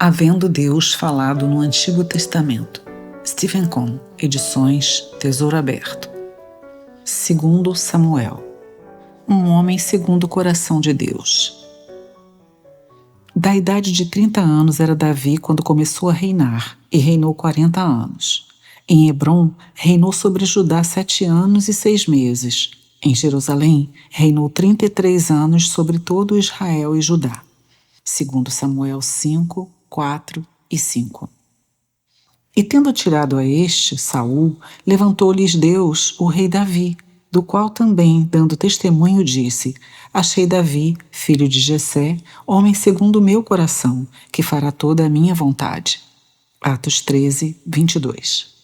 Havendo Deus falado no Antigo Testamento. Stephen Cohn, Edições Tesouro Aberto. Segundo Samuel. Um homem segundo o coração de Deus. Da idade de 30 anos era Davi quando começou a reinar, e reinou 40 anos. Em Hebrom, reinou sobre Judá 7 anos e 6 meses. Em Jerusalém, reinou 33 anos sobre todo Israel e Judá. Segundo Samuel 5, 4 e 5. E tendo tirado a este, Saul, levantou-lhes Deus o rei Davi, do qual também, dando testemunho, disse: Achei Davi, filho de Jessé, homem segundo o meu coração, que fará toda a minha vontade. Atos 13, 22.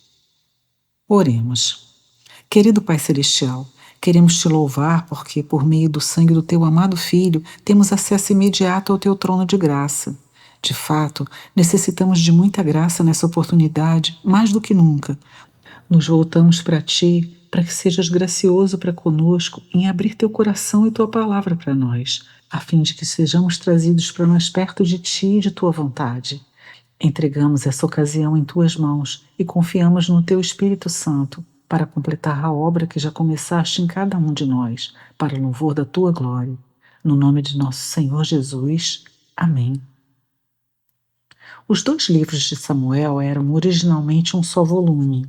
Oremos. Querido Pai Celestial, queremos te louvar porque, por meio do sangue do teu amado Filho, temos acesso imediato ao teu trono de graça. De fato, necessitamos de muita graça nessa oportunidade, mais do que nunca. Nos voltamos para ti, para que sejas gracioso para conosco em abrir teu coração e tua palavra para nós, a fim de que sejamos trazidos para mais perto de ti e de tua vontade. Entregamos essa ocasião em tuas mãos e confiamos no teu Espírito Santo para completar a obra que já começaste em cada um de nós, para o louvor da tua glória. No nome de nosso Senhor Jesus. Amém. Os 2 livros de Samuel eram originalmente um só volume.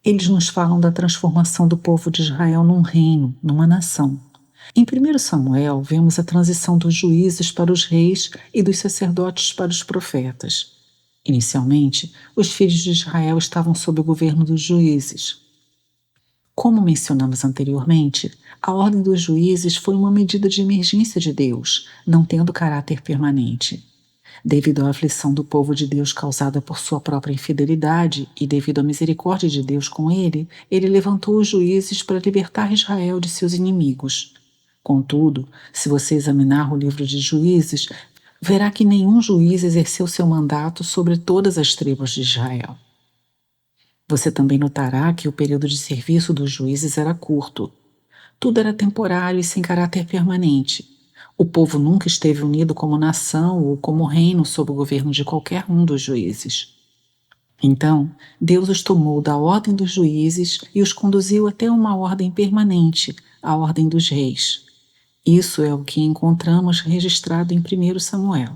Eles nos falam da transformação do povo de Israel num reino, numa nação. Em 1 Samuel, vemos a transição dos juízes para os reis e dos sacerdotes para os profetas. Inicialmente, os filhos de Israel estavam sob o governo dos juízes. Como mencionamos anteriormente, a ordem dos juízes foi uma medida de emergência de Deus, não tendo caráter permanente. Devido à aflição do povo de Deus causada por sua própria infidelidade e devido à misericórdia de Deus com ele levantou os juízes para libertar Israel de seus inimigos. Contudo, se você examinar o livro de Juízes, verá que nenhum juiz exerceu seu mandato sobre todas as tribos de Israel. Você também notará que o período de serviço dos juízes era curto. Tudo era temporário e sem caráter permanente. O povo nunca esteve unido como nação ou como reino sob o governo de qualquer um dos juízes. Então, Deus os tomou da ordem dos juízes e os conduziu até uma ordem permanente, a ordem dos reis. Isso é o que encontramos registrado em 1 Samuel.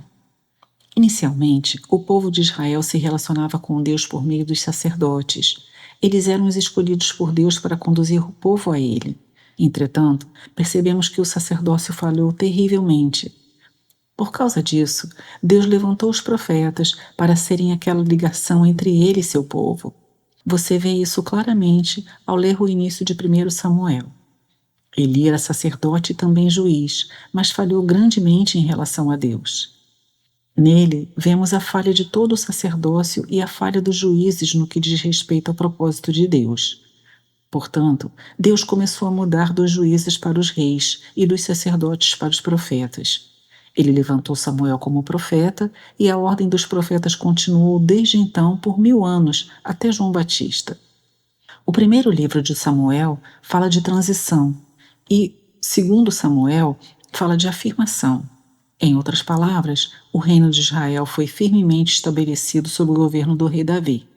Inicialmente, o povo de Israel se relacionava com Deus por meio dos sacerdotes. Eles eram os escolhidos por Deus para conduzir o povo a ele. Entretanto, percebemos que o sacerdócio falhou terrivelmente. Por causa disso, Deus levantou os profetas para serem aquela ligação entre ele e seu povo. Você vê isso claramente ao ler o início de 1 Samuel. Eli era sacerdote e também juiz, mas falhou grandemente em relação a Deus. Nele, vemos a falha de todo o sacerdócio e a falha dos juízes no que diz respeito ao propósito de Deus. Portanto, Deus começou a mudar dos juízes para os reis e dos sacerdotes para os profetas. Ele levantou Samuel como profeta e a ordem dos profetas continuou desde então por 1000 anos até João Batista. O primeiro livro de Samuel fala de transição e, segundo Samuel, fala de afirmação. Em outras palavras, o reino de Israel foi firmemente estabelecido sob o governo do rei Davi.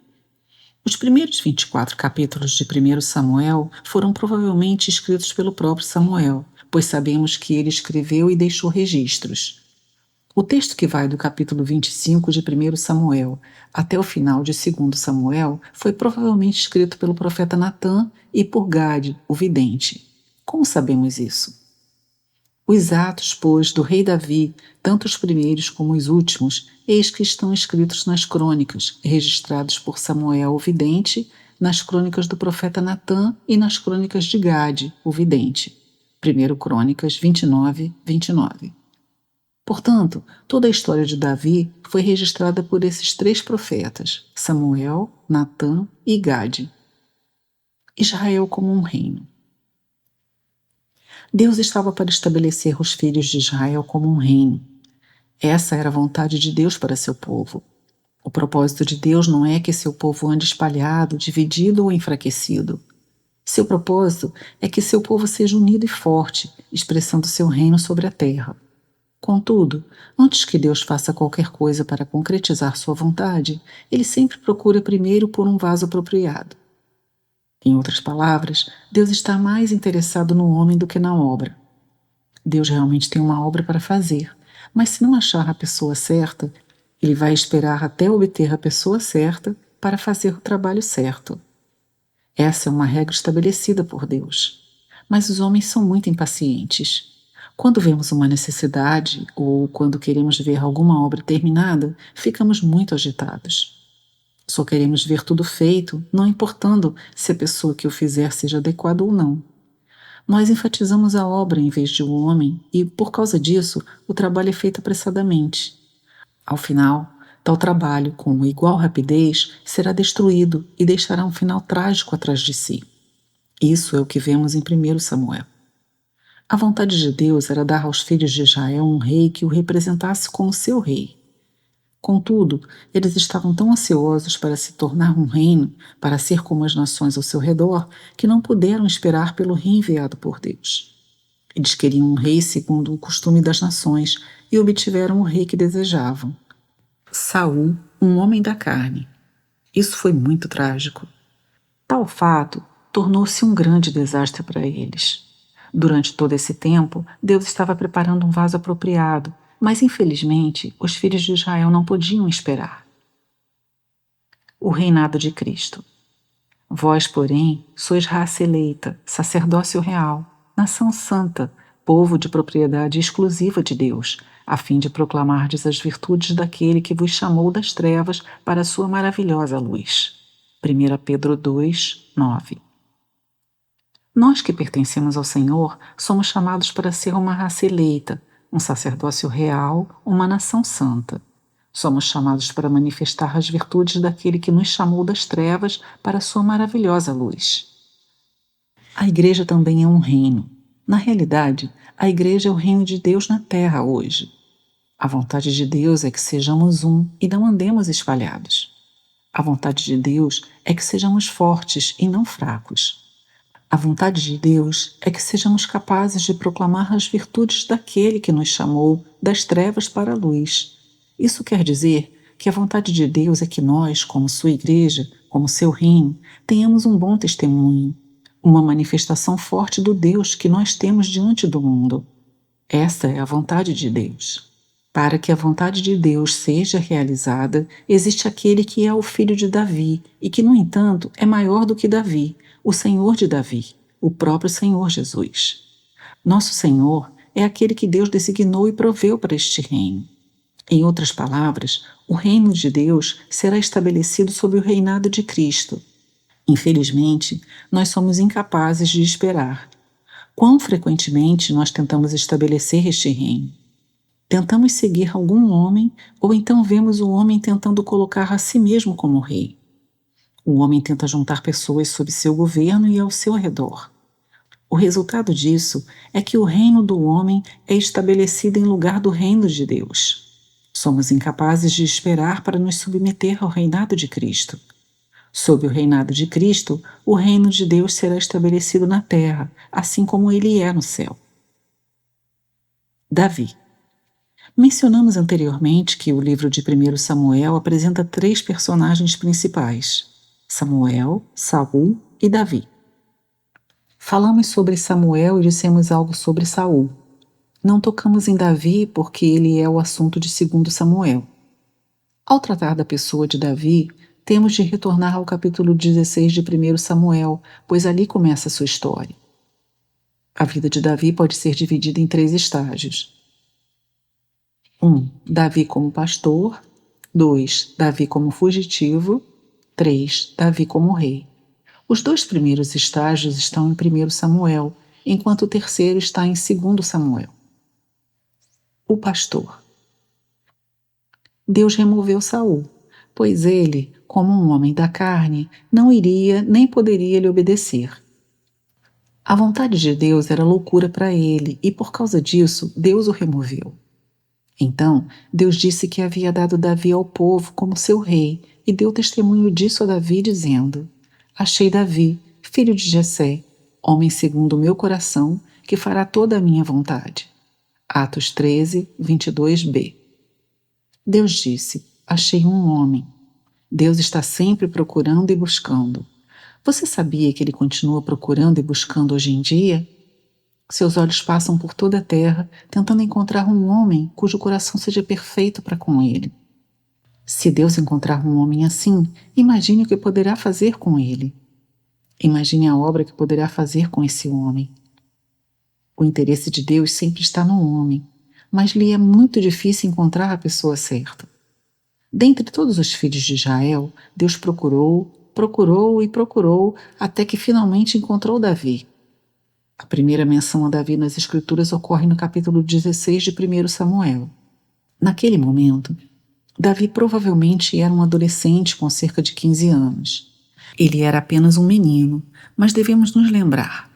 Os primeiros 24 capítulos de 1 Samuel foram provavelmente escritos pelo próprio Samuel, pois sabemos que ele escreveu e deixou registros. O texto que vai do capítulo 25 de 1 Samuel até o final de 2 Samuel foi provavelmente escrito pelo profeta Natã e por Gade, o vidente. Como sabemos isso? Os atos, pois, do rei Davi, tanto os primeiros como os últimos, eis que estão escritos nas crônicas, registrados por Samuel, o vidente, nas crônicas do profeta Natã e nas crônicas de Gade, o vidente. 1 Crônicas 29, 29. Portanto, toda a história de Davi foi registrada por esses 3 profetas, Samuel, Natã e Gade. Israel como um reino. Deus estava para estabelecer os filhos de Israel como um reino. Essa era a vontade de Deus para seu povo. O propósito de Deus não é que seu povo ande espalhado, dividido ou enfraquecido. Seu propósito é que seu povo seja unido e forte, expressando seu reino sobre a terra. Contudo, antes que Deus faça qualquer coisa para concretizar sua vontade, ele sempre procura primeiro por um vaso apropriado. Em outras palavras, Deus está mais interessado no homem do que na obra. Deus realmente tem uma obra para fazer, mas se não achar a pessoa certa, ele vai esperar até obter a pessoa certa para fazer o trabalho certo. Essa é uma regra estabelecida por Deus. Mas os homens são muito impacientes. Quando vemos uma necessidade ou quando queremos ver alguma obra terminada, ficamos muito agitados. Só queremos ver tudo feito, não importando se a pessoa que o fizer seja adequada ou não. Nós enfatizamos a obra em vez de o homem e, por causa disso, o trabalho é feito apressadamente. Ao final, tal trabalho, com igual rapidez, será destruído e deixará um final trágico atrás de si. Isso é o que vemos em 1 Samuel. A vontade de Deus era dar aos filhos de Israel um rei que o representasse como seu rei. Contudo, eles estavam tão ansiosos para se tornar um reino, para ser como as nações ao seu redor, que não puderam esperar pelo rei enviado por Deus. Eles queriam um rei segundo o costume das nações e obtiveram o rei que desejavam. Saul, um homem da carne. Isso foi muito trágico. Tal fato tornou-se um grande desastre para eles. Durante todo esse tempo, Deus estava preparando um vaso apropriado, mas infelizmente os filhos de Israel não podiam esperar. O reinado de Cristo. Vós, porém, sois raça eleita, sacerdócio real, nação santa, povo de propriedade exclusiva de Deus, a fim de proclamardes as virtudes daquele que vos chamou das trevas para a sua maravilhosa luz. 1 Pedro 2, 9. Nós que pertencemos ao Senhor somos chamados para ser uma raça eleita, um sacerdócio real, uma nação santa. Somos chamados para manifestar as virtudes daquele que nos chamou das trevas para a sua maravilhosa luz. A igreja também é um reino. Na realidade, a igreja é o reino de Deus na terra hoje. A vontade de Deus é que sejamos um e não andemos espalhados. A vontade de Deus é que sejamos fortes e não fracos. A vontade de Deus é que sejamos capazes de proclamar as virtudes daquele que nos chamou das trevas para a luz. Isso quer dizer que a vontade de Deus é que nós, como sua igreja, como seu reino, tenhamos um bom testemunho, uma manifestação forte do Deus que nós temos diante do mundo. Essa é a vontade de Deus. Para que a vontade de Deus seja realizada, existe aquele que é o filho de Davi e que, no entanto, é maior do que Davi, o Senhor de Davi, o próprio Senhor Jesus. Nosso Senhor é aquele que Deus designou e proveu para este reino. Em outras palavras, o reino de Deus será estabelecido sob o reinado de Cristo. Infelizmente, nós somos incapazes de esperar. Quão frequentemente nós tentamos estabelecer este reino? Tentamos seguir algum homem ou então vemos o homem tentando colocar a si mesmo como rei. O homem tenta juntar pessoas sob seu governo e ao seu redor. O resultado disso é que o reino do homem é estabelecido em lugar do reino de Deus. Somos incapazes de esperar para nos submeter ao reinado de Cristo. Sob o reinado de Cristo, o reino de Deus será estabelecido na terra, assim como ele é no céu. Davi. Mencionamos anteriormente que o livro de 1 Samuel apresenta 3 personagens principais: Samuel, Saul e Davi. Falamos sobre Samuel e dissemos algo sobre Saul. Não tocamos em Davi porque ele é o assunto de 2 Samuel. Ao tratar da pessoa de Davi, temos de retornar ao capítulo 16 de 1 Samuel, pois ali começa a sua história. A vida de Davi pode ser dividida em 3 estágios. 1. Davi como pastor. 2. Davi como fugitivo. 3. Davi como rei. Os 2 primeiros estágios estão em 1 Samuel, enquanto o terceiro está em 2 Samuel. O pastor. Deus removeu Saul, pois ele, como um homem da carne, não iria nem poderia lhe obedecer. A vontade de Deus era loucura para ele e, por causa disso, Deus o removeu. Então, Deus disse que havia dado Davi ao povo como seu rei e deu testemunho disso a Davi, dizendo: Achei Davi, filho de Jessé, homem segundo o meu coração, que fará toda a minha vontade. Atos 13, 22b. Deus disse: achei um homem. Deus está sempre procurando e buscando. Você sabia que Ele continua procurando e buscando hoje em dia? Seus olhos passam por toda a terra, tentando encontrar um homem cujo coração seja perfeito para com Ele. Se Deus encontrar um homem assim, imagine o que poderá fazer com ele. Imagine a obra que poderá fazer com esse homem. O interesse de Deus sempre está no homem, mas lhe é muito difícil encontrar a pessoa certa. Dentre todos os filhos de Israel, Deus procurou, procurou e procurou, até que finalmente encontrou Davi. A primeira menção a Davi nas Escrituras ocorre no capítulo 16 de 1 Samuel. Naquele momento, Davi provavelmente era um adolescente com cerca de 15 anos. Ele era apenas um menino, mas devemos nos lembrar: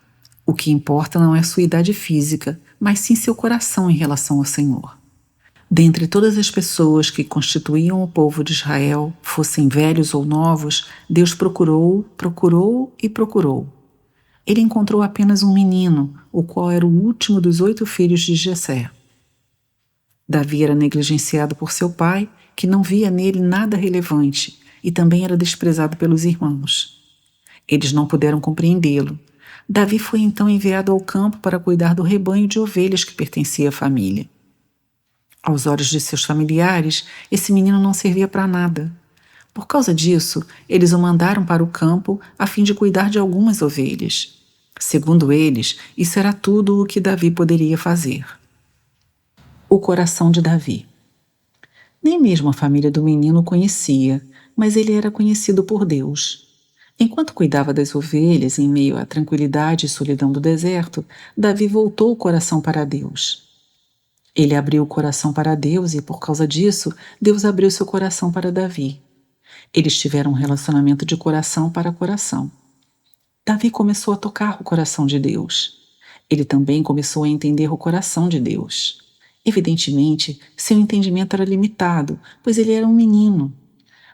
o que importa não é sua idade física, mas sim seu coração em relação ao Senhor. Dentre todas as pessoas que constituíam o povo de Israel, fossem velhos ou novos, Deus procurou, procurou e procurou. Ele encontrou apenas um menino, o qual era o último dos 8 filhos de Jessé. Davi era negligenciado por seu pai, que não via nele nada relevante, e também era desprezado pelos irmãos. Eles não puderam compreendê-lo. Davi foi então enviado ao campo para cuidar do rebanho de ovelhas que pertencia à família. Aos olhos de seus familiares, esse menino não servia para nada. Por causa disso, eles o mandaram para o campo a fim de cuidar de algumas ovelhas. Segundo eles, isso era tudo o que Davi poderia fazer. O coração de Davi. Nem mesmo a família do menino o conhecia, mas ele era conhecido por Deus. Enquanto cuidava das ovelhas em meio à tranquilidade e solidão do deserto, Davi voltou o coração para Deus. Ele abriu o coração para Deus e, por causa disso, Deus abriu seu coração para Davi. Eles tiveram um relacionamento de coração para coração. Davi começou a tocar o coração de Deus. Ele também começou a entender o coração de Deus. Evidentemente, seu entendimento era limitado, pois ele era um menino.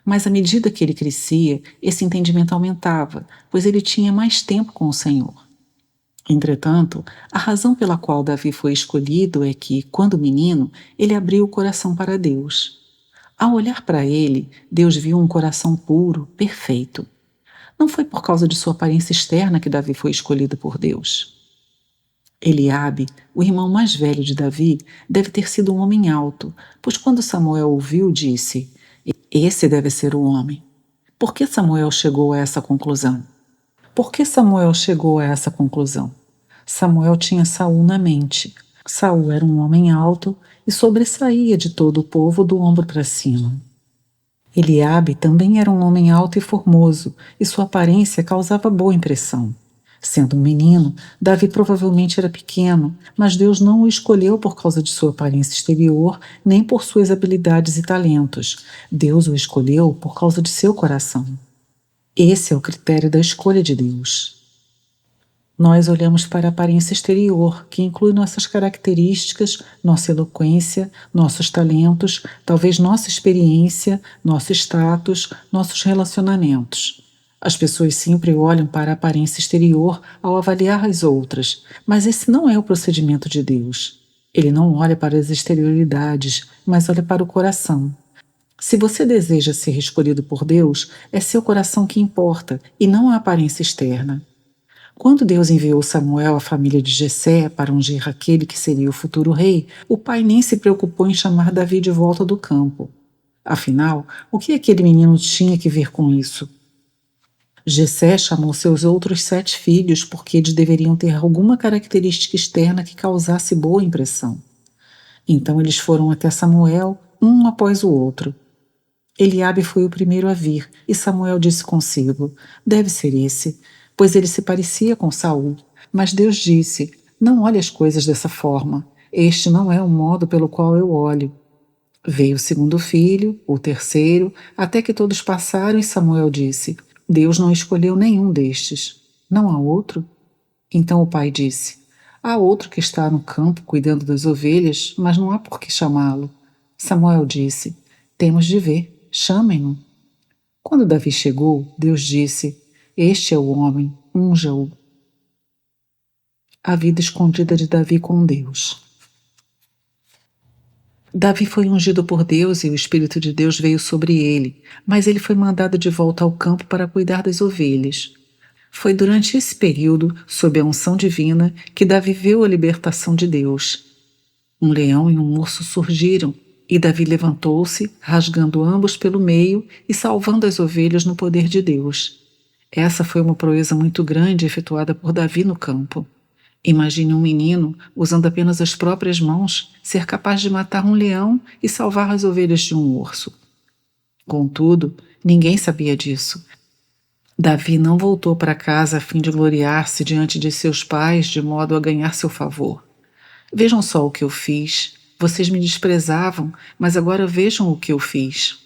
Mas à medida que ele crescia, esse entendimento aumentava, pois ele tinha mais tempo com o Senhor. Entretanto, a razão pela qual Davi foi escolhido é que, quando menino, ele abriu o coração para Deus. Ao olhar para ele, Deus viu um coração puro, perfeito. Não foi por causa de sua aparência externa que Davi foi escolhido por Deus. Eliabe, o irmão mais velho de Davi, deve ter sido um homem alto, pois quando Samuel ouviu, disse: esse deve ser o homem. Por que Samuel chegou a essa conclusão? Samuel tinha Saul na mente. Saul era um homem alto e sobressaía de todo o povo do ombro para cima. Eliabe também era um homem alto e formoso, e sua aparência causava boa impressão. Sendo um menino, Davi provavelmente era pequeno, mas Deus não o escolheu por causa de sua aparência exterior, nem por suas habilidades e talentos. Deus o escolheu por causa de seu coração. Esse é o critério da escolha de Deus. Nós olhamos para a aparência exterior, que inclui nossas características, nossa eloquência, nossos talentos, talvez nossa experiência, nosso status, nossos relacionamentos. As pessoas sempre olham para a aparência exterior ao avaliar as outras, mas esse não é o procedimento de Deus. Ele não olha para as exterioridades, mas olha para o coração. Se você deseja ser escolhido por Deus, é seu coração que importa e não a aparência externa. Quando Deus enviou Samuel à família de Jessé para ungir aquele que seria o futuro rei, o pai nem se preocupou em chamar Davi de volta do campo. Afinal, o que aquele menino tinha que ver com isso? Jessé chamou seus outros 7 filhos porque eles deveriam ter alguma característica externa que causasse boa impressão. Então eles foram até Samuel, um após o outro. Eliabe foi o primeiro a vir, e Samuel disse consigo: deve ser esse, pois ele se parecia com Saul. Mas Deus disse: não olhe as coisas dessa forma, este não é o modo pelo qual eu olho. Veio o segundo filho, o terceiro, até que todos passaram, e Samuel disse: Deus não escolheu nenhum destes. Não há outro? Então o pai disse: há outro que está no campo cuidando das ovelhas, mas não há por que chamá-lo. Samuel disse: temos de ver, chamem-no. Quando Davi chegou, Deus disse: este é o homem, unja-o. A vida escondida de Davi com Deus. Davi foi ungido por Deus e o Espírito de Deus veio sobre ele, mas ele foi mandado de volta ao campo para cuidar das ovelhas. Foi durante esse período, sob a unção divina, que Davi viu a libertação de Deus. Um leão e um urso surgiram, e Davi levantou-se, rasgando ambos pelo meio e salvando as ovelhas no poder de Deus. Essa foi uma proeza muito grande efetuada por Davi no campo. Imagine um menino, usando apenas as próprias mãos, ser capaz de matar um leão e salvar as ovelhas de um urso. Contudo, ninguém sabia disso. Davi não voltou para casa a fim de gloriar-se diante de seus pais de modo a ganhar seu favor. Vejam só o que eu fiz. Vocês me desprezavam, mas agora vejam o que eu fiz.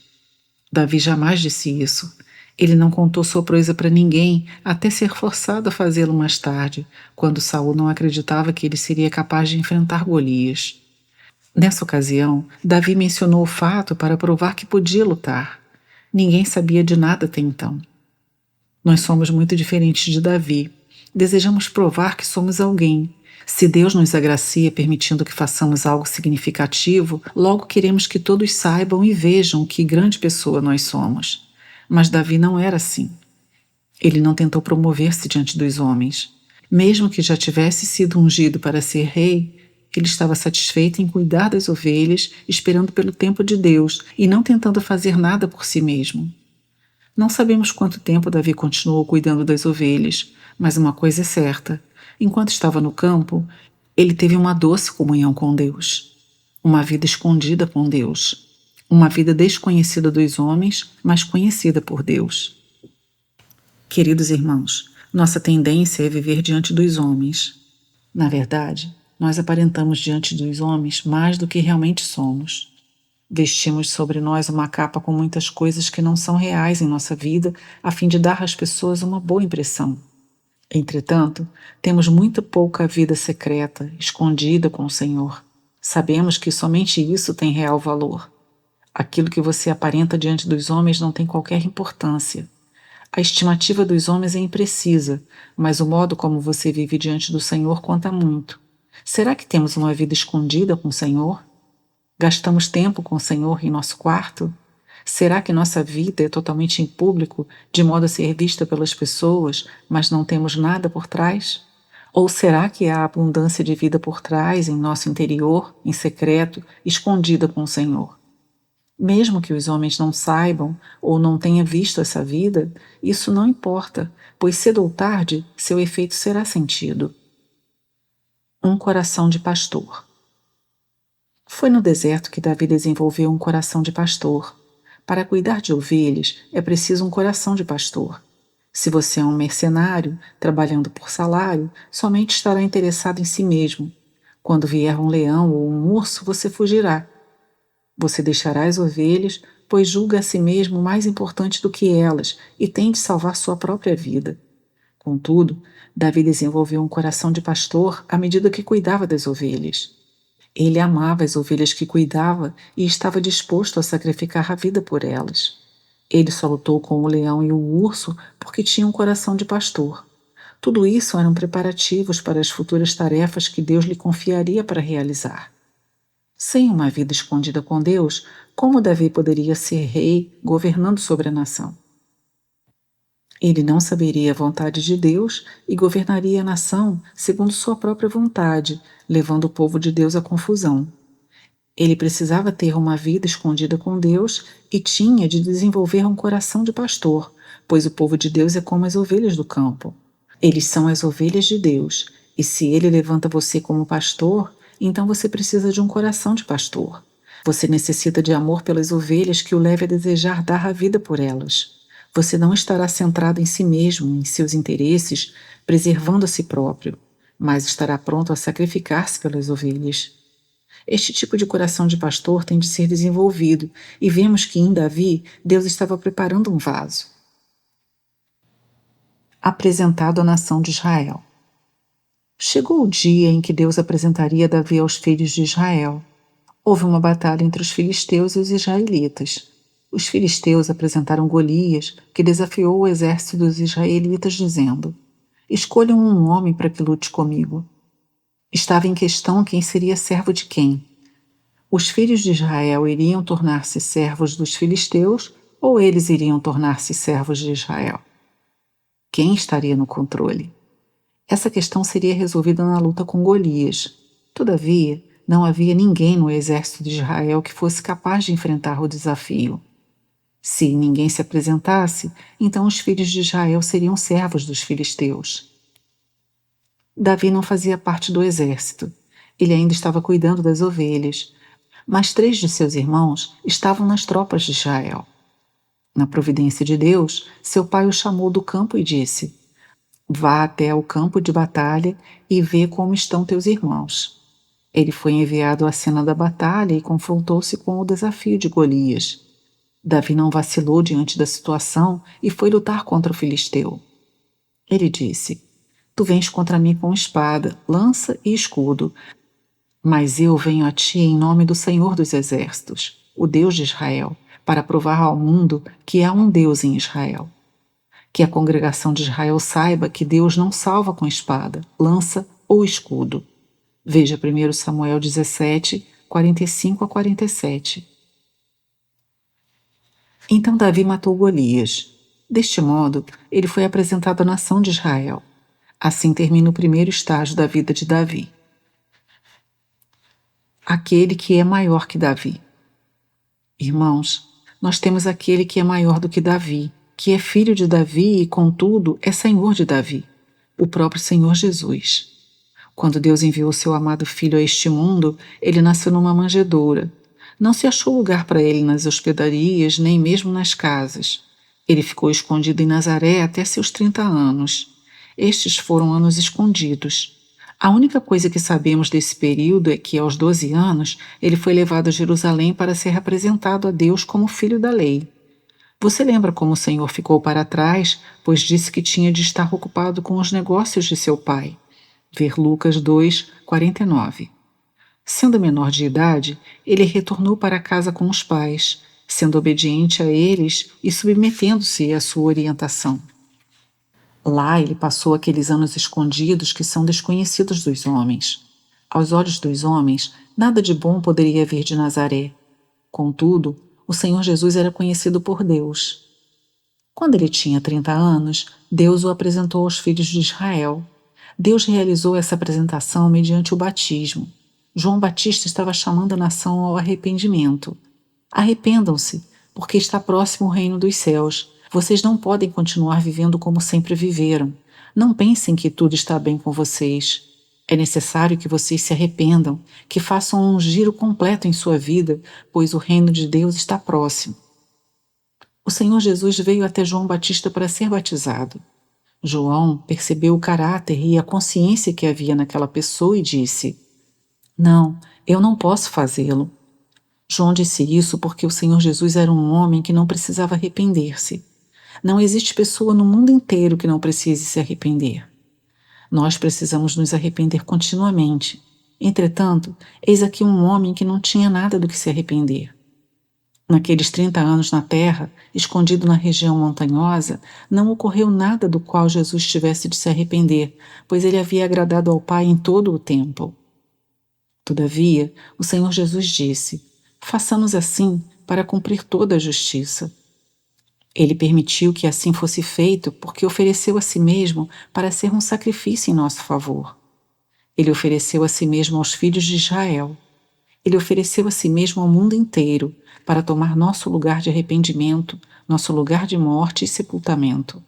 Davi jamais disse isso. Ele não contou sua proeza para ninguém, até ser forçado a fazê-lo mais tarde, quando Saul não acreditava que ele seria capaz de enfrentar Golias. Nessa ocasião, Davi mencionou o fato para provar que podia lutar. Ninguém sabia de nada até então. Nós somos muito diferentes de Davi. Desejamos provar que somos alguém. Se Deus nos agracia permitindo que façamos algo significativo, logo queremos que todos saibam e vejam que grande pessoa nós somos. Mas Davi não era assim. Ele não tentou promover-se diante dos homens. Mesmo que já tivesse sido ungido para ser rei, ele estava satisfeito em cuidar das ovelhas, esperando pelo tempo de Deus e não tentando fazer nada por si mesmo. Não sabemos quanto tempo Davi continuou cuidando das ovelhas, mas uma coisa é certa: enquanto estava no campo, ele teve uma doce comunhão com Deus, uma vida escondida com Deus, uma vida desconhecida dos homens, mas conhecida por Deus. Queridos irmãos, nossa tendência é viver diante dos homens. Na verdade, nós aparentamos diante dos homens mais do que realmente somos. Vestimos sobre nós uma capa com muitas coisas que não são reais em nossa vida, a fim de dar às pessoas uma boa impressão. Entretanto, temos muito pouca vida secreta, escondida com o Senhor. Sabemos que somente isso tem real valor. Aquilo que você aparenta diante dos homens não tem qualquer importância. A estimativa dos homens é imprecisa, mas o modo como você vive diante do Senhor conta muito. Será que temos uma vida escondida com o Senhor? Gastamos tempo com o Senhor em nosso quarto? Será que nossa vida é totalmente em público, de modo a ser vista pelas pessoas, mas não temos nada por trás? Ou será que há abundância de vida por trás, em nosso interior, em secreto, escondida com o Senhor? Mesmo que os homens não saibam ou não tenham visto essa vida, isso não importa, pois cedo ou tarde seu efeito será sentido. Um coração de pastor. Foi no deserto que Davi desenvolveu um coração de pastor. Para cuidar de ovelhas, é preciso um coração de pastor. Se você é um mercenário, trabalhando por salário, somente estará interessado em si mesmo. Quando vier um leão ou um urso, você fugirá. Você deixará as ovelhas, pois julga a si mesmo mais importante do que elas e tem de salvar sua própria vida. Contudo, Davi desenvolveu um coração de pastor à medida que cuidava das ovelhas. Ele amava as ovelhas que cuidava e estava disposto a sacrificar a vida por elas. Ele só lutou com o leão e o urso porque tinha um coração de pastor. Tudo isso eram preparativos para as futuras tarefas que Deus lhe confiaria para realizar. Sem uma vida escondida com Deus, como Davi poderia ser rei, governando sobre a nação? Ele não saberia a vontade de Deus e governaria a nação segundo sua própria vontade, levando o povo de Deus à confusão. Ele precisava ter uma vida escondida com Deus e tinha de desenvolver um coração de pastor, pois o povo de Deus é como as ovelhas do campo. Eles são as ovelhas de Deus, e se ele levanta você como pastor, então você precisa de um coração de pastor. Você necessita de amor pelas ovelhas que o leve a desejar dar a vida por elas. Você não estará centrado em si mesmo, em seus interesses, preservando a si próprio, mas estará pronto a sacrificar-se pelas ovelhas. Este tipo de coração de pastor tem de ser desenvolvido, e vemos que em Davi, Deus estava preparando um vaso. Apresentado à nação de Israel. Chegou o dia em que Deus apresentaria Davi aos filhos de Israel. Houve uma batalha entre os filisteus e os israelitas. Os filisteus apresentaram Golias, que desafiou o exército dos israelitas, dizendo: escolham um homem para que lute comigo. Estava em questão quem seria servo de quem. Os filhos de Israel iriam tornar-se servos dos filisteus ou eles iriam tornar-se servos de Israel? Quem estaria no controle? Essa questão seria resolvida na luta com Golias. Todavia, não havia ninguém no exército de Israel que fosse capaz de enfrentar o desafio. Se ninguém se apresentasse, então os filhos de Israel seriam servos dos filisteus. Davi não fazia parte do exército. Ele ainda estava cuidando das ovelhas, mas 3 de seus irmãos estavam nas tropas de Israel. Na providência de Deus, seu pai o chamou do campo e disse: Vá até o campo de batalha e vê como estão teus irmãos. Ele foi enviado à cena da batalha e confrontou-se com o desafio de Golias. Davi não vacilou diante da situação e foi lutar contra o filisteu. Ele disse: Tu vens contra mim com espada, lança e escudo, mas eu venho a ti em nome do Senhor dos Exércitos, o Deus de Israel, para provar ao mundo que há um Deus em Israel. Que a congregação de Israel saiba que Deus não salva com espada, lança ou escudo. Veja 1 Samuel 17, 45 a 47. Então Davi matou Golias. Deste modo, ele foi apresentado à nação de Israel. Assim termina o primeiro estágio da vida de Davi. Aquele que é maior que Davi. Irmãos, nós temos aquele que é maior do que Davi, que é filho de Davi e, contudo, é Senhor de Davi, o próprio Senhor Jesus. Quando Deus enviou seu amado Filho a este mundo, ele nasceu numa manjedoura. Não se achou lugar para ele nas hospedarias, nem mesmo nas casas. Ele ficou escondido em Nazaré até seus 30 anos. Estes foram anos escondidos. A única coisa que sabemos desse período é que, aos 12 anos, ele foi levado a Jerusalém para ser apresentado a Deus como filho da lei. Você lembra como o Senhor ficou para trás, pois disse que tinha de estar ocupado com os negócios de seu pai. Ver Lucas 2, 49. Sendo menor de idade, ele retornou para casa com os pais, sendo obediente a eles e submetendo-se à sua orientação. Lá ele passou aqueles anos escondidos que são desconhecidos dos homens. Aos olhos dos homens, nada de bom poderia vir de Nazaré. Contudo, o Senhor Jesus era conhecido por Deus. Quando ele tinha 30 anos, Deus o apresentou aos filhos de Israel. Deus realizou essa apresentação mediante o batismo. João Batista estava chamando a nação ao arrependimento. Arrependam-se, porque está próximo o reino dos céus. Vocês não podem continuar vivendo como sempre viveram. Não pensem que tudo está bem com vocês. É necessário que vocês se arrependam, que façam um giro completo em sua vida, pois o reino de Deus está próximo. O Senhor Jesus veio até João Batista para ser batizado. João percebeu o caráter e a consciência que havia naquela pessoa e disse: Não, eu não posso fazê-lo. João disse isso porque o Senhor Jesus era um homem que não precisava arrepender-se. Não existe pessoa no mundo inteiro que não precise se arrepender. Nós precisamos nos arrepender continuamente. Entretanto, eis aqui um homem que não tinha nada do que se arrepender. Naqueles 30 anos na terra, escondido na região montanhosa, não ocorreu nada do qual Jesus tivesse de se arrepender, pois ele havia agradado ao Pai em todo o tempo. Todavia, o Senhor Jesus disse: Façamos assim para cumprir toda a justiça. Ele permitiu que assim fosse feito porque ofereceu a si mesmo para ser um sacrifício em nosso favor. Ele ofereceu a si mesmo aos filhos de Israel. Ele ofereceu a si mesmo ao mundo inteiro para tomar nosso lugar de arrependimento, nosso lugar de morte e sepultamento.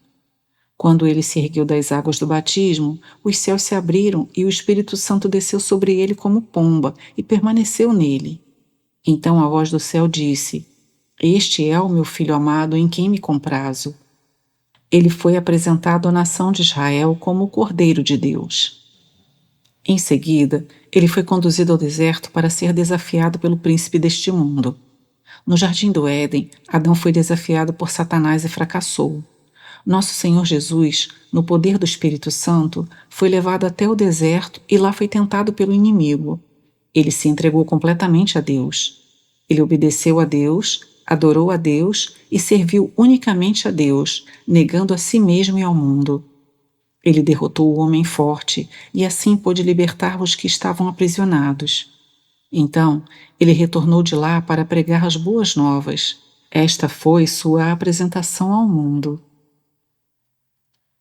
Quando ele se ergueu das águas do batismo, os céus se abriram e o Espírito Santo desceu sobre ele como pomba e permaneceu nele. Então a voz do céu disse: Este é o meu Filho amado em quem me comprazo. Ele foi apresentado à nação de Israel como o Cordeiro de Deus. Em seguida, ele foi conduzido ao deserto para ser desafiado pelo príncipe deste mundo. No jardim do Éden, Adão foi desafiado por Satanás e fracassou. Nosso Senhor Jesus, no poder do Espírito Santo, foi levado até o deserto e lá foi tentado pelo inimigo. Ele se entregou completamente a Deus. Ele obedeceu a Deus, adorou a Deus e serviu unicamente a Deus, negando a si mesmo e ao mundo. Ele derrotou o homem forte e assim pôde libertar os que estavam aprisionados. Então, ele retornou de lá para pregar as boas novas. Esta foi sua apresentação ao mundo.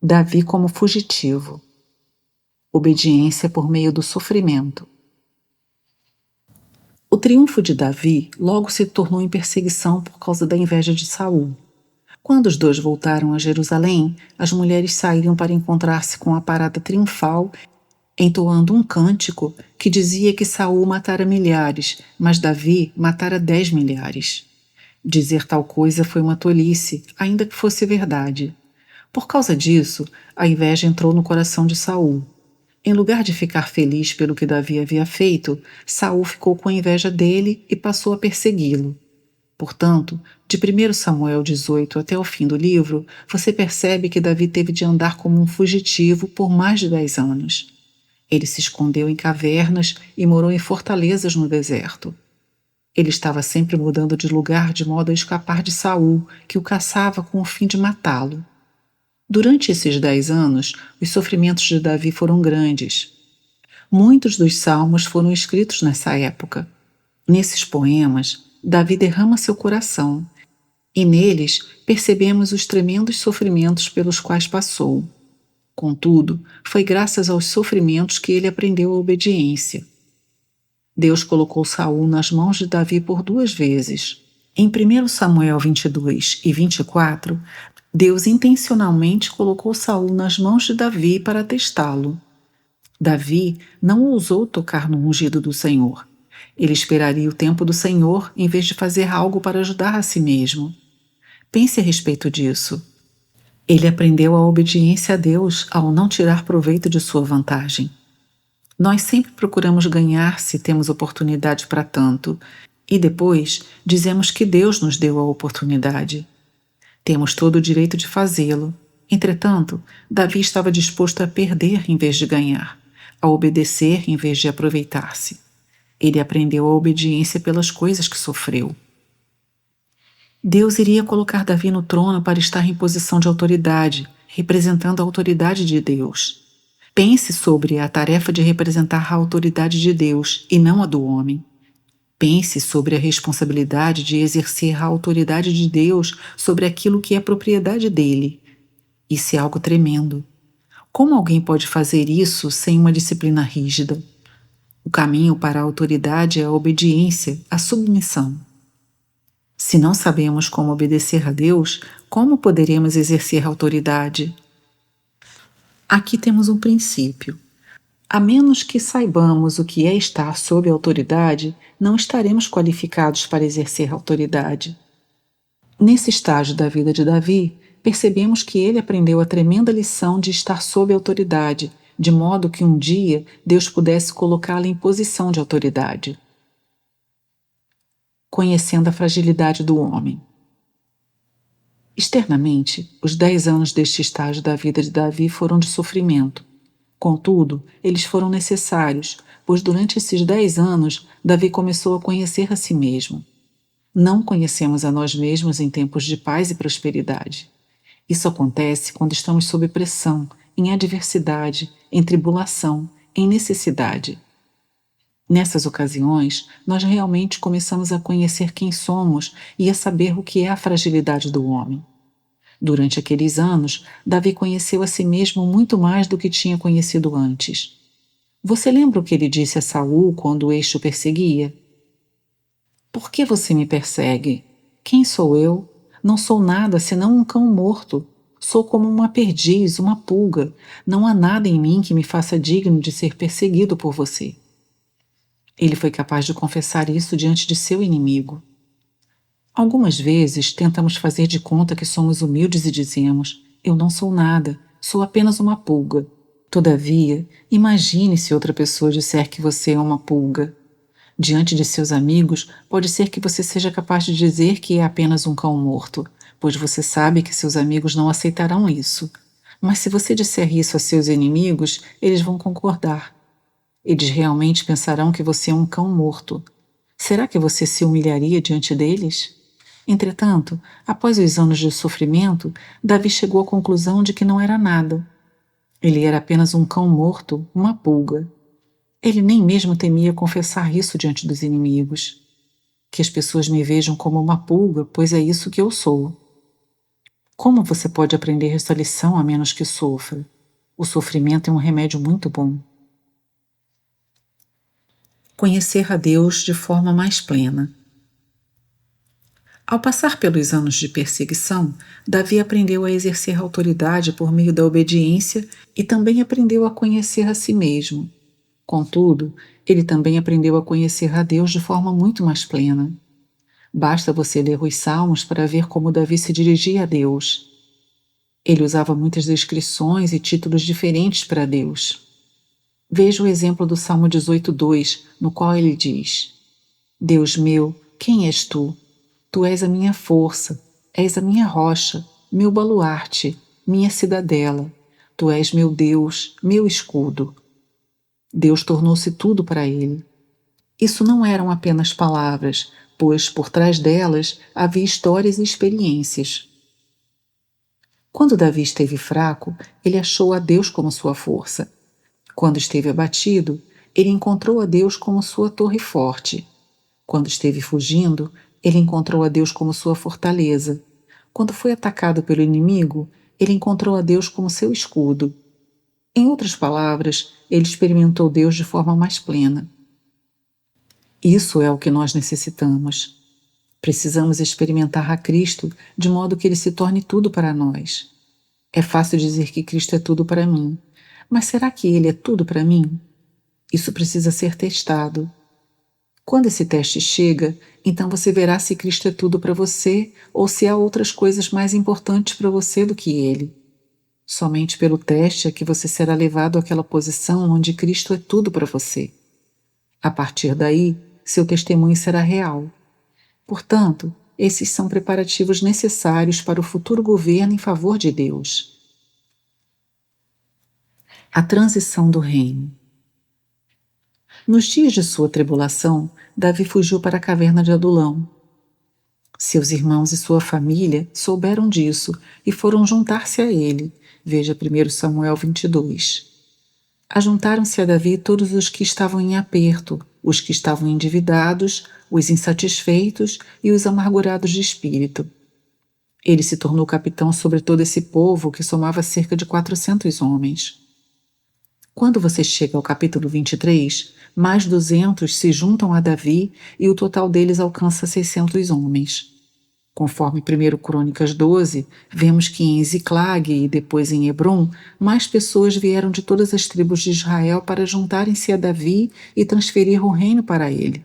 Davi como fugitivo. Obediência por meio do sofrimento. O triunfo de Davi logo se tornou em perseguição por causa da inveja de Saul. Quando os dois voltaram a Jerusalém, as mulheres saíram para encontrar-se com a parada triunfal, entoando um cântico que dizia que Saul matara milhares, mas Davi matara 10 milhares. Dizer tal coisa foi uma tolice, ainda que fosse verdade. Por causa disso, a inveja entrou no coração de Saul. Em lugar de ficar feliz pelo que Davi havia feito, Saul ficou com inveja dele e passou a persegui-lo. Portanto, de 1 Samuel 18 até o fim do livro, você percebe que Davi teve de andar como um fugitivo por mais de 10 anos. Ele se escondeu em cavernas e morou em fortalezas no deserto. Ele estava sempre mudando de lugar de modo a escapar de Saul, que o caçava com o fim de matá-lo. Durante esses 10 anos, os sofrimentos de Davi foram grandes. Muitos dos salmos foram escritos nessa época. Nesses poemas, Davi derrama seu coração, e neles percebemos os tremendos sofrimentos pelos quais passou. Contudo, foi graças aos sofrimentos que ele aprendeu a obediência. Deus colocou Saul nas mãos de Davi por 2 vezes. Em 1 Samuel 22 e 24, Deus intencionalmente colocou Saul nas mãos de Davi para testá-lo. Davi não ousou tocar no ungido do Senhor. Ele esperaria o tempo do Senhor em vez de fazer algo para ajudar a si mesmo. Pense a respeito disso. Ele aprendeu a obediência a Deus ao não tirar proveito de sua vantagem. Nós sempre procuramos ganhar se temos oportunidade para tanto, e depois dizemos que Deus nos deu a oportunidade. Temos todo o direito de fazê-lo. Entretanto, Davi estava disposto a perder em vez de ganhar, a obedecer em vez de aproveitar-se. Ele aprendeu a obediência pelas coisas que sofreu. Deus iria colocar Davi no trono para estar em posição de autoridade, representando a autoridade de Deus. Pense sobre a tarefa de representar a autoridade de Deus e não a do homem. Pense sobre a responsabilidade de exercer a autoridade de Deus sobre aquilo que é propriedade dele. Isso é algo tremendo. Como alguém pode fazer isso sem uma disciplina rígida? O caminho para a autoridade é a obediência, a submissão. Se não sabemos como obedecer a Deus, como poderemos exercer autoridade? Aqui temos um princípio. A menos que saibamos o que é estar sob autoridade, não estaremos qualificados para exercer autoridade. Nesse estágio da vida de Davi, percebemos que ele aprendeu a tremenda lição de estar sob autoridade, de modo que um dia Deus pudesse colocá-lo em posição de autoridade. Conhecendo a fragilidade do homem. Externamente, os 10 anos deste estágio da vida de Davi foram de sofrimento. Contudo, eles foram necessários, pois durante esses 10 anos, Davi começou a conhecer a si mesmo. Não conhecemos a nós mesmos em tempos de paz e prosperidade. Isso acontece quando estamos sob pressão, em adversidade, em tribulação, em necessidade. Nessas ocasiões, nós realmente começamos a conhecer quem somos e a saber o que é a fragilidade do homem. Durante aqueles anos, Davi conheceu a si mesmo muito mais do que tinha conhecido antes. Você lembra o que ele disse a Saul quando este o perseguia? Por que você me persegue? Quem sou eu? Não sou nada senão um cão morto. Sou como uma perdiz, uma pulga. Não há nada em mim que me faça digno de ser perseguido por você. Ele foi capaz de confessar isso diante de seu inimigo. Algumas vezes tentamos fazer de conta que somos humildes e dizemos: eu não sou nada, sou apenas uma pulga. Todavia, imagine se outra pessoa disser que você é uma pulga. Diante de seus amigos, pode ser que você seja capaz de dizer que é apenas um cão morto, pois você sabe que seus amigos não aceitarão isso. Mas se você disser isso a seus inimigos, eles vão concordar. Eles realmente pensarão que você é um cão morto. Será que você se humilharia diante deles? Entretanto, após os anos de sofrimento, Davi chegou à conclusão de que não era nada. Ele era apenas um cão morto, uma pulga. Ele nem mesmo temia confessar isso diante dos inimigos. Que as pessoas me vejam como uma pulga, pois é isso que eu sou. Como você pode aprender essa lição a menos que sofra? O sofrimento é um remédio muito bom. Conhecer a Deus de forma mais plena. Ao passar pelos anos de perseguição, Davi aprendeu a exercer autoridade por meio da obediência e também aprendeu a conhecer a si mesmo. Contudo, ele também aprendeu a conhecer a Deus de forma muito mais plena. Basta você ler os Salmos para ver como Davi se dirigia a Deus. Ele usava muitas descrições e títulos diferentes para Deus. Veja o exemplo do Salmo 18:2, no qual ele diz: Deus meu, quem és tu? Tu és a minha força, és a minha rocha, meu baluarte, minha cidadela. Tu és meu Deus, meu escudo. Deus tornou-se tudo para ele. Isso não eram apenas palavras, pois por trás delas havia histórias e experiências. Quando Davi esteve fraco, ele achou a Deus como sua força. Quando esteve abatido, ele encontrou a Deus como sua torre forte. Quando esteve fugindo, ele encontrou a Deus como sua fortaleza. Quando foi atacado pelo inimigo, ele encontrou a Deus como seu escudo. Em outras palavras, ele experimentou Deus de forma mais plena. Isso é o que nós necessitamos. Precisamos experimentar a Cristo de modo que Ele se torne tudo para nós. É fácil dizer que Cristo é tudo para mim, mas será que Ele é tudo para mim? Isso precisa ser testado. Quando esse teste chega, então você verá se Cristo é tudo para você ou se há outras coisas mais importantes para você do que Ele. Somente pelo teste é que você será levado àquela posição onde Cristo é tudo para você. A partir daí, seu testemunho será real. Portanto, esses são preparativos necessários para o futuro governo em favor de Deus. A transição do reino. Nos dias de sua tribulação, Davi fugiu para a caverna de Adulão. Seus irmãos e sua família souberam disso e foram juntar-se a ele. Veja 1 Samuel 22. Ajuntaram-se a Davi todos os que estavam em aperto, os que estavam endividados, os insatisfeitos e os amargurados de espírito. Ele se tornou capitão sobre todo esse povo, que somava cerca de 400 homens. Quando você chega ao capítulo 23, mais 200 se juntam a Davi e o total deles alcança 600 homens. Conforme 1 Crônicas 12, vemos que em Ziclag e depois em Hebrom, mais pessoas vieram de todas as tribos de Israel para juntarem-se a Davi e transferir o reino para ele.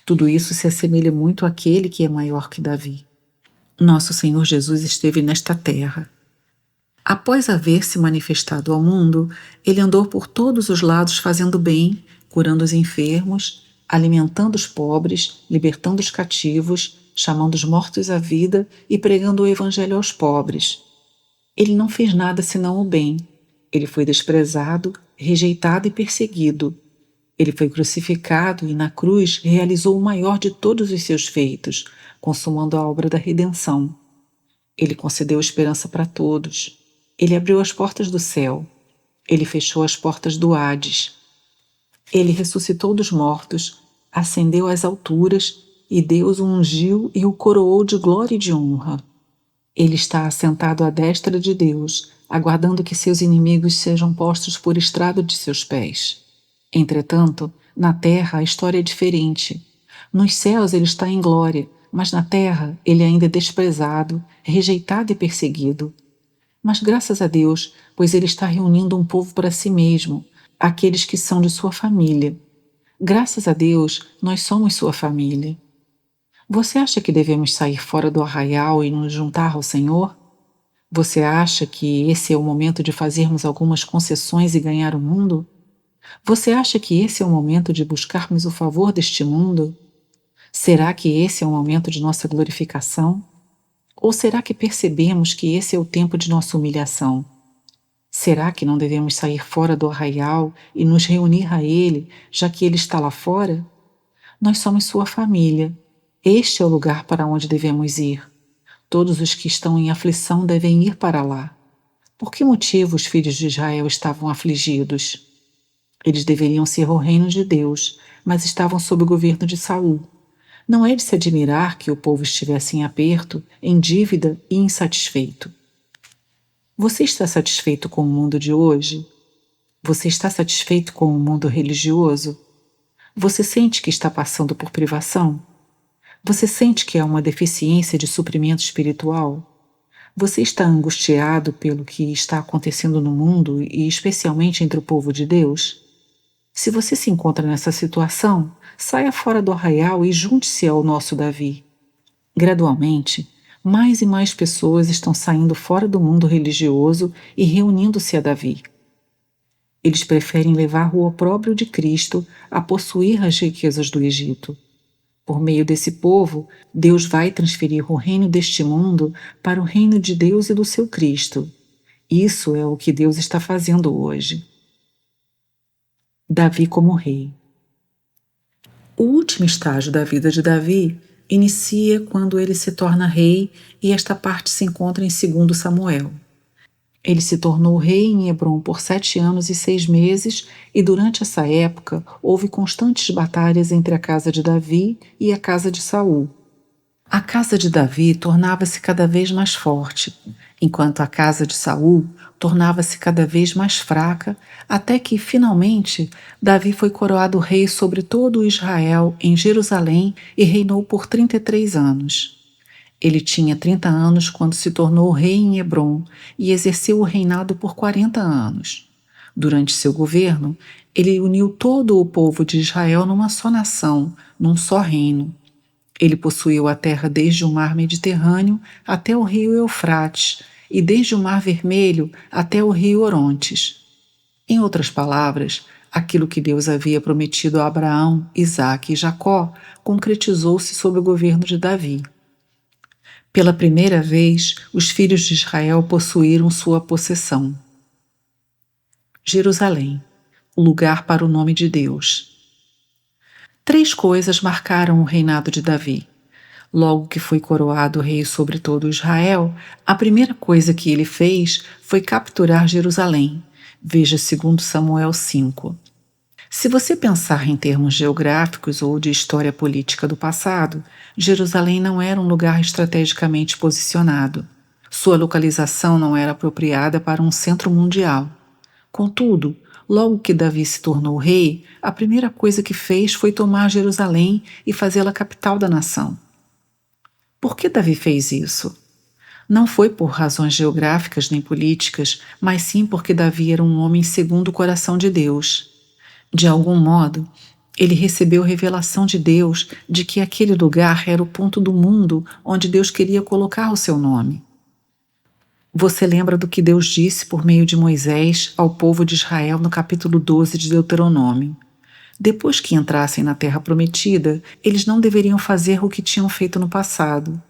Tudo isso se assemelha muito àquele que é maior que Davi. Nosso Senhor Jesus esteve nesta terra. Após haver se manifestado ao mundo, ele andou por todos os lados fazendo bem, curando os enfermos, alimentando os pobres, libertando os cativos, chamando os mortos à vida e pregando o evangelho aos pobres. Ele não fez nada senão o bem. Ele foi desprezado, rejeitado e perseguido. Ele foi crucificado e na cruz realizou o maior de todos os seus feitos, consumando a obra da redenção. Ele concedeu esperança para todos. Ele abriu as portas do céu. Ele fechou as portas do Hades. Ele ressuscitou dos mortos, ascendeu às alturas e Deus o ungiu e o coroou de glória e de honra. Ele está assentado à destra de Deus, aguardando que seus inimigos sejam postos por estrado de seus pés. Entretanto, na terra a história é diferente. Nos céus ele está em glória, mas na terra ele ainda é desprezado, rejeitado e perseguido. Mas graças a Deus, pois ele está reunindo um povo para si mesmo, aqueles que são de sua família. Graças a Deus, nós somos sua família. Você acha que devemos sair fora do arraial e nos juntar ao Senhor? Você acha que esse é o momento de fazermos algumas concessões e ganhar o mundo? Você acha que esse é o momento de buscarmos o favor deste mundo? Será que esse é o momento de nossa glorificação? Ou será que percebemos que esse é o tempo de nossa humilhação? Será que não devemos sair fora do arraial e nos reunir a Ele, já que Ele está lá fora? Nós somos sua família. Este é o lugar para onde devemos ir. Todos os que estão em aflição devem ir para lá. Por que motivo os filhos de Israel estavam afligidos? Eles deveriam ser o reino de Deus, mas estavam sob o governo de Saul. Não é de se admirar que o povo estivesse em aperto, em dívida e insatisfeito. Você está satisfeito com o mundo de hoje? Você está satisfeito com o mundo religioso? Você sente que está passando por privação? Você sente que há uma deficiência de suprimento espiritual? Você está angustiado pelo que está acontecendo no mundo e especialmente entre o povo de Deus? Se você se encontra nessa situação, saia fora do arraial e junte-se ao nosso Davi. Gradualmente, mais e mais pessoas estão saindo fora do mundo religioso e reunindo-se a Davi. Eles preferem levar o opróbrio de Cristo a possuir as riquezas do Egito. Por meio desse povo, Deus vai transferir o reino deste mundo para o reino de Deus e do seu Cristo. Isso é o que Deus está fazendo hoje. Davi como rei. O último estágio da vida de Davi inicia quando ele se torna rei e esta parte se encontra em 2 Samuel. Ele se tornou rei em Hebrom por 7 anos e 6 meses e durante essa época houve constantes batalhas entre a casa de Davi e a casa de Saul. A casa de Davi tornava-se cada vez mais forte, enquanto a casa de Saul tornava-se cada vez mais fraca, até que, finalmente, Davi foi coroado rei sobre todo o Israel em Jerusalém e reinou por 33 anos. Ele tinha 30 anos quando se tornou rei em Hebrom e exerceu o reinado por 40 anos. Durante seu governo, ele uniu todo o povo de Israel numa só nação, num só reino. Ele possuiu a terra desde o mar Mediterrâneo até o rio Eufrates e desde o mar Vermelho até o rio Orontes. Em outras palavras, aquilo que Deus havia prometido a Abraão, Isaque e Jacó concretizou-se sob o governo de Davi. Pela primeira vez, os filhos de Israel possuíram sua possessão. Jerusalém, o lugar para o nome de Deus. 3 coisas marcaram o reinado de Davi. Logo que foi coroado rei sobre todo Israel, a primeira coisa que ele fez foi capturar Jerusalém. Veja 2 Samuel 5. Se você pensar em termos geográficos ou de história política do passado, Jerusalém não era um lugar estrategicamente posicionado. Sua localização não era apropriada para um centro mundial. Contudo, logo que Davi se tornou rei, a primeira coisa que fez foi tomar Jerusalém e fazê-la capital da nação. Por que Davi fez isso? Não foi por razões geográficas nem políticas, mas sim porque Davi era um homem segundo o coração de Deus. De algum modo, ele recebeu revelação de Deus de que aquele lugar era o ponto do mundo onde Deus queria colocar o seu nome. Você lembra do que Deus disse por meio de Moisés ao povo de Israel no capítulo 12 de Deuteronômio. Depois que entrassem na terra prometida, eles não deveriam fazer o que tinham feito no passado.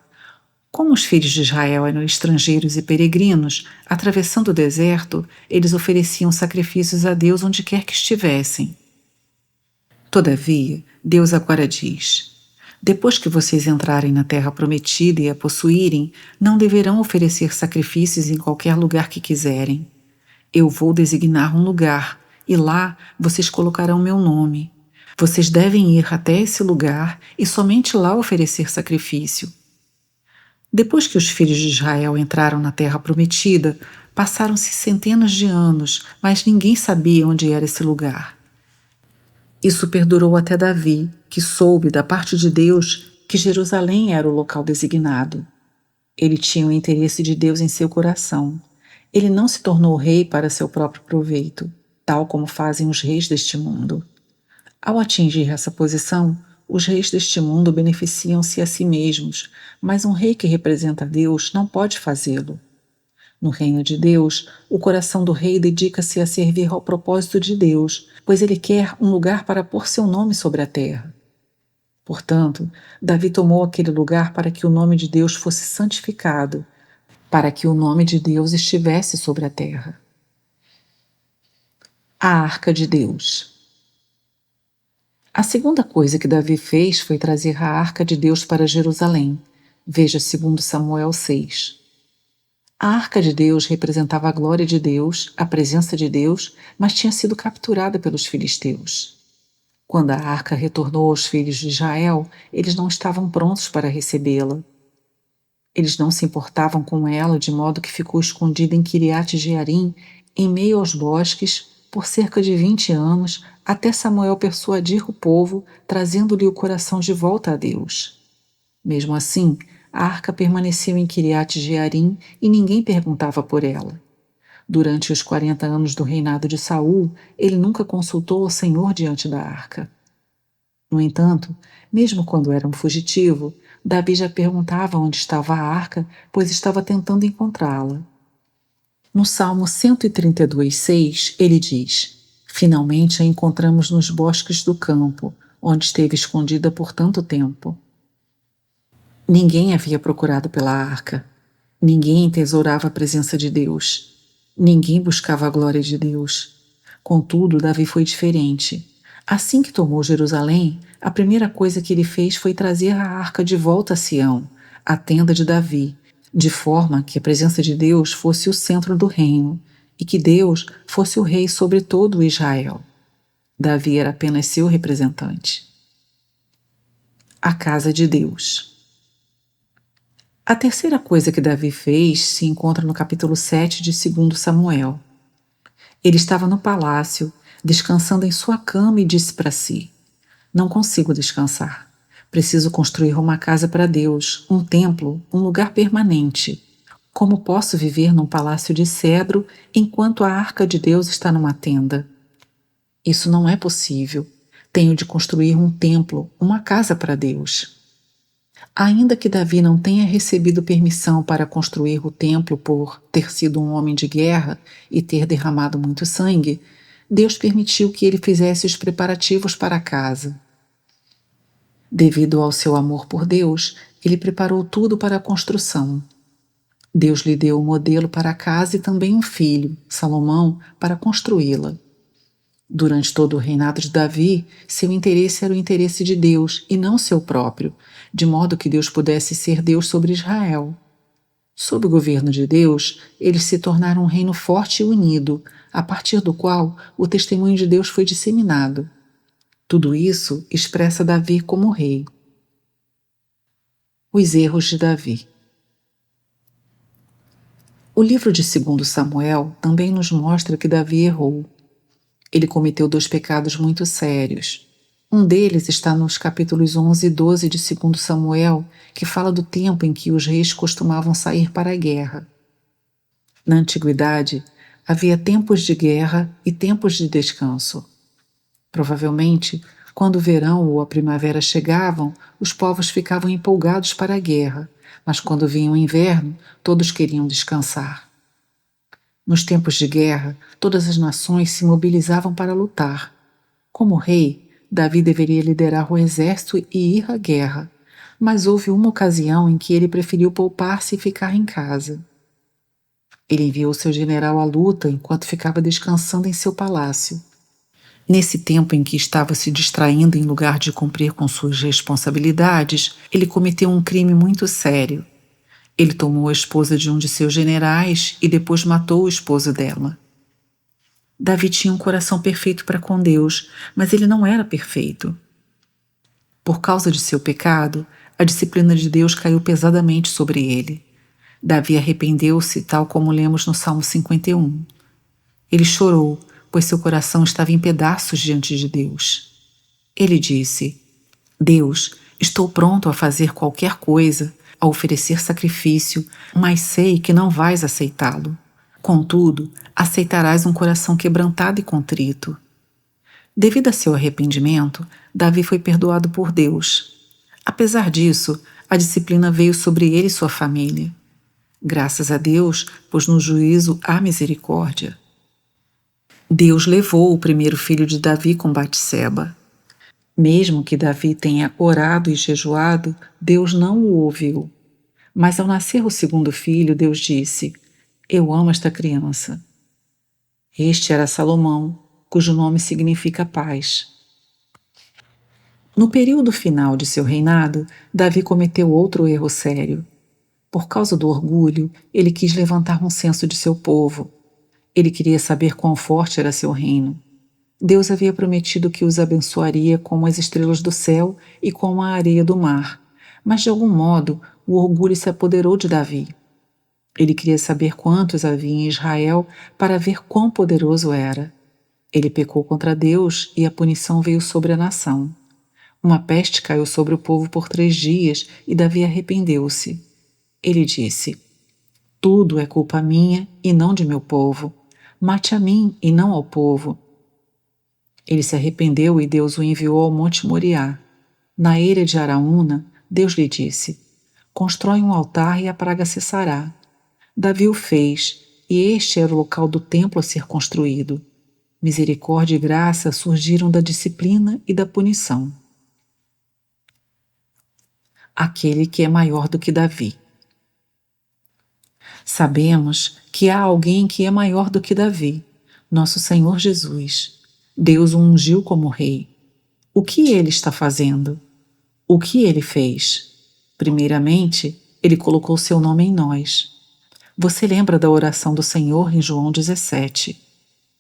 Como os filhos de Israel eram estrangeiros e peregrinos, atravessando o deserto, eles ofereciam sacrifícios a Deus onde quer que estivessem. Todavia, Deus agora diz: depois que vocês entrarem na terra prometida e a possuírem, não deverão oferecer sacrifícios em qualquer lugar que quiserem. Eu vou designar um lugar, e lá vocês colocarão meu nome. Vocês devem ir até esse lugar e somente lá oferecer sacrifício. Depois que os filhos de Israel entraram na terra prometida, passaram-se centenas de anos, mas ninguém sabia onde era esse lugar. Isso perdurou até Davi, que soube da parte de Deus que Jerusalém era o local designado. Ele tinha o interesse de Deus em seu coração. Ele não se tornou rei para seu próprio proveito, tal como fazem os reis deste mundo. Ao atingir essa posição, os reis deste mundo beneficiam-se a si mesmos, mas um rei que representa Deus não pode fazê-lo. No reino de Deus, o coração do rei dedica-se a servir ao propósito de Deus, pois ele quer um lugar para pôr seu nome sobre a terra. Portanto, Davi tomou aquele lugar para que o nome de Deus fosse santificado, para que o nome de Deus estivesse sobre a terra. A Arca de Deus. A segunda coisa que Davi fez foi trazer a Arca de Deus para Jerusalém. Veja 2 Samuel 6. A arca de Deus representava a glória de Deus, a presença de Deus, mas tinha sido capturada pelos filisteus. Quando a arca retornou aos filhos de Israel, eles não estavam prontos para recebê-la. Eles não se importavam com ela, de modo que ficou escondida em Quiriate-Jearim, em meio aos bosques, por cerca de 20 anos, até Samuel persuadir o povo, trazendo-lhe o coração de volta a Deus. Mesmo assim, a arca permaneceu em Quiriate-Jearim e ninguém perguntava por ela. Durante os 40 anos do reinado de Saul, ele nunca consultou o Senhor diante da arca. No entanto, mesmo quando era um fugitivo, Davi já perguntava onde estava a arca, pois estava tentando encontrá-la. No Salmo 132:6, ele diz: Finalmente a encontramos nos bosques do campo, onde esteve escondida por tanto tempo. Ninguém havia procurado pela arca. Ninguém entesourava a presença de Deus. Ninguém buscava a glória de Deus. Contudo, Davi foi diferente. Assim que tomou Jerusalém, a primeira coisa que ele fez foi trazer a arca de volta a Sião, a tenda de Davi, de forma que a presença de Deus fosse o centro do reino e que Deus fosse o rei sobre todo o Israel. Davi era apenas seu representante. A casa de Deus. A terceira coisa que Davi fez se encontra no capítulo 7 de 2 Samuel. Ele estava no palácio, descansando em sua cama e disse para si: Não consigo descansar. Preciso construir uma casa para Deus, um templo, um lugar permanente. Como posso viver num palácio de cedro enquanto a arca de Deus está numa tenda? Isso não é possível. Tenho de construir um templo, uma casa para Deus. Ainda que Davi não tenha recebido permissão para construir o templo por ter sido um homem de guerra e ter derramado muito sangue, Deus permitiu que ele fizesse os preparativos para a casa. Devido ao seu amor por Deus, ele preparou tudo para a construção. Deus lhe deu o modelo para a casa e também um filho, Salomão, para construí-la. Durante todo o reinado de Davi, seu interesse era o interesse de Deus e não seu próprio, de modo que Deus pudesse ser Deus sobre Israel. Sob o governo de Deus, eles se tornaram um reino forte e unido, a partir do qual o testemunho de Deus foi disseminado. Tudo isso expressa Davi como rei. Os erros de Davi. O livro de 2 Samuel também nos mostra que Davi errou. Ele cometeu 2 pecados muito sérios. Um deles está nos capítulos 11 e 12 de 2 Samuel, que fala do tempo em que os reis costumavam sair para a guerra. Na antiguidade, havia tempos de guerra e tempos de descanso. Provavelmente, quando o verão ou a primavera chegavam, os povos ficavam empolgados para a guerra, mas quando vinha o inverno, todos queriam descansar. Nos tempos de guerra, todas as nações se mobilizavam para lutar. Como rei, Davi deveria liderar o exército e ir à guerra, mas houve uma ocasião em que ele preferiu poupar-se e ficar em casa. Ele enviou seu general à luta enquanto ficava descansando em seu palácio. Nesse tempo em que estava se distraindo em lugar de cumprir com suas responsabilidades, ele cometeu um crime muito sério. Ele tomou a esposa de um de seus generais e depois matou o esposo dela. Davi tinha um coração perfeito para com Deus, mas ele não era perfeito. Por causa de seu pecado, a disciplina de Deus caiu pesadamente sobre ele. Davi arrependeu-se, tal como lemos no Salmo 51. Ele chorou, pois seu coração estava em pedaços diante de Deus. Ele disse: Deus, estou pronto a fazer qualquer coisa, a oferecer sacrifício, mas sei que não vais aceitá-lo. Contudo, aceitarás um coração quebrantado e contrito. Devido a seu arrependimento, Davi foi perdoado por Deus. Apesar disso, a disciplina veio sobre ele e sua família. Graças a Deus, pois no juízo há misericórdia. Deus levou o primeiro filho de Davi com Batseba. Mesmo que Davi tenha orado e jejuado, Deus não o ouviu. Mas ao nascer o segundo filho, Deus disse: Eu amo esta criança. Este era Salomão, cujo nome significa paz. No período final de seu reinado, Davi cometeu outro erro sério. Por causa do orgulho, ele quis levantar um censo de seu povo. Ele queria saber quão forte era seu reino. Deus havia prometido que os abençoaria como as estrelas do céu e como a areia do mar, mas de algum modo o orgulho se apoderou de Davi. Ele queria saber quantos havia em Israel para ver quão poderoso era. Ele pecou contra Deus e a punição veio sobre a nação. Uma peste caiu sobre o povo por 3 dias e Davi arrependeu-se. Ele disse: tudo é culpa minha e não de meu povo. Mate a mim e não ao povo. Ele se arrependeu e Deus o enviou ao monte Moriá. Na eira de Araúna, Deus lhe disse: constrói um altar e a praga cessará. Davi o fez, e este era o local do templo a ser construído. Misericórdia e graça surgiram da disciplina e da punição. Aquele que é maior do que Davi. Sabemos que há alguém que é maior do que Davi, nosso Senhor Jesus. Deus o ungiu como rei. O que ele está fazendo? O que ele fez? Primeiramente, ele colocou seu nome em nós. Você lembra da oração do Senhor em João 17?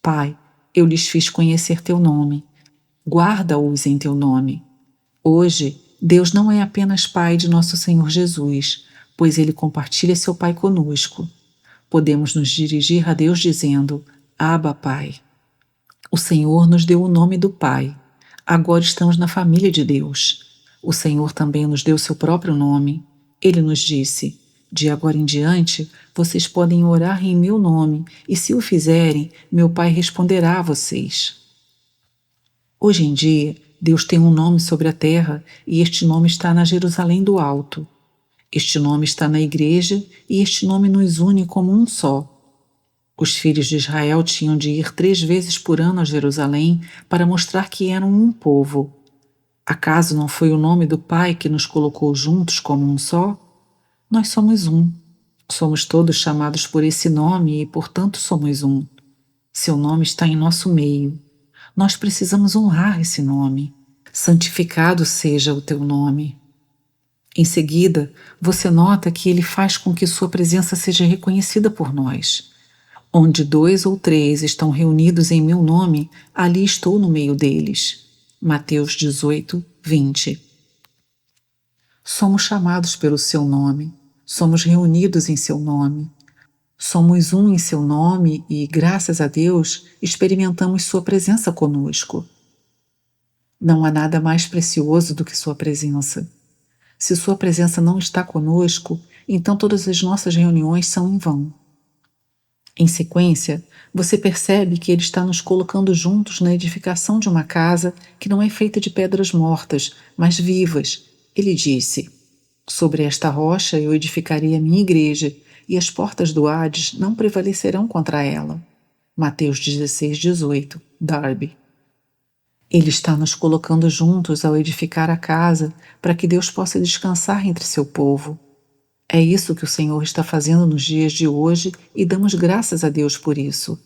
Pai, eu lhes fiz conhecer teu nome. Guarda-os em teu nome. Hoje, Deus não é apenas Pai de nosso Senhor Jesus, pois Ele compartilha seu Pai conosco. Podemos nos dirigir a Deus dizendo: Abba, Pai. O Senhor nos deu o nome do Pai. Agora estamos na família de Deus. O Senhor também nos deu seu próprio nome. Ele nos disse: de agora em diante, vocês podem orar em meu nome, e se o fizerem, meu Pai responderá a vocês. Hoje em dia, Deus tem um nome sobre a terra, e este nome está na Jerusalém do Alto. Este nome está na igreja, e este nome nos une como um só. Os filhos de Israel tinham de ir 3 vezes por ano a Jerusalém para mostrar que eram um povo. Acaso não foi o nome do Pai que nos colocou juntos como um só? Nós somos um. Somos todos chamados por esse nome e, portanto, somos um. Seu nome está em nosso meio. Nós precisamos honrar esse nome. Santificado seja o teu nome. Em seguida, você nota que ele faz com que sua presença seja reconhecida por nós. Onde 2 ou 3 estão reunidos em meu nome, ali estou no meio deles. Mateus 18, 20. Somos chamados pelo seu nome, somos reunidos em seu nome, somos um em seu nome e, graças a Deus, experimentamos sua presença conosco. Não há nada mais precioso do que sua presença. Se sua presença não está conosco, então todas as nossas reuniões são em vão. Em sequência, você percebe que ele está nos colocando juntos na edificação de uma casa que não é feita de pedras mortas, mas vivas. Ele disse: sobre esta rocha eu edificarei a minha igreja, e as portas do Hades não prevalecerão contra ela. Mateus 16, 18, Darby. Ele está nos colocando juntos ao edificar a casa para que Deus possa descansar entre seu povo. É isso que o Senhor está fazendo nos dias de hoje e damos graças a Deus por isso.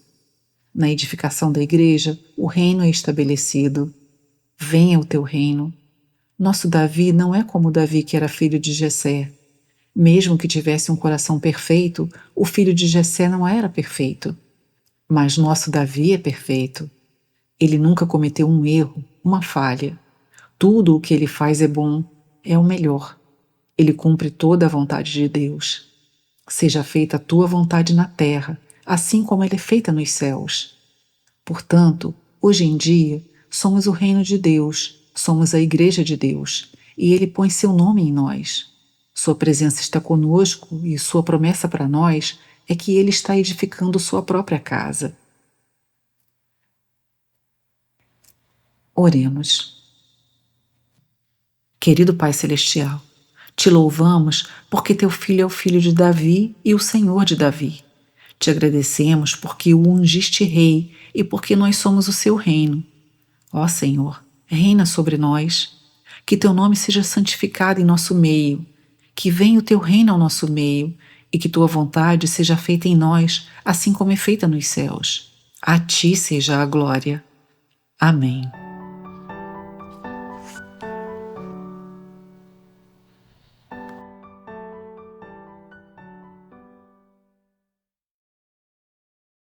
Na edificação da igreja, o reino é estabelecido. Venha o teu reino. Nosso Davi não é como Davi, que era filho de Jessé. Mesmo que tivesse um coração perfeito, o filho de Jessé não era perfeito. Mas nosso Davi é perfeito. Ele nunca cometeu um erro, uma falha. Tudo o que ele faz é bom, é o melhor. Ele cumpre toda a vontade de Deus. Seja feita a tua vontade na terra, assim como ela é feita nos céus. Portanto, hoje em dia, somos o reino de Deus, somos a igreja de Deus, e Ele põe seu nome em nós. Sua presença está conosco e sua promessa para nós é que Ele está edificando sua própria casa. Oremos. Querido Pai Celestial, te louvamos porque teu filho é o filho de Davi e o Senhor de Davi. Te agradecemos porque o ungiste rei e porque nós somos o seu reino. Ó Senhor, reina sobre nós. Que teu nome seja santificado em nosso meio. Que venha o teu reino ao nosso meio e que tua vontade seja feita em nós, assim como é feita nos céus. A ti seja a glória. Amém.